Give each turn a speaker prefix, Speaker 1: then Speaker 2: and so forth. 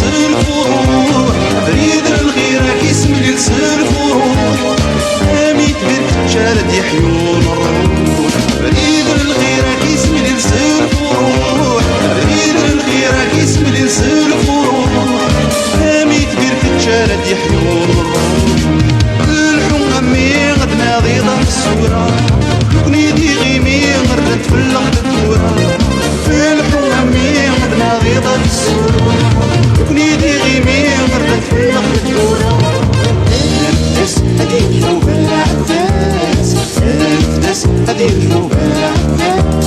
Speaker 1: الفروح بريد الغيرة كيسم الفروح اميت بالرجال يحيون الروح بريد الغيرة كيسم الفروح بريد الغيرة كيسم الفروح اميت بالرجال يحيون الروح الحوم امي غد ناضي ضم السورة كنيدي غيمي غردت في اللغد الدورة الحوم امي غد ناضي ضم السورة كنيدي غيمي غردت في اللغد الدورة الفتس هدي الحوم العباس الفتس هدي الحوم العباس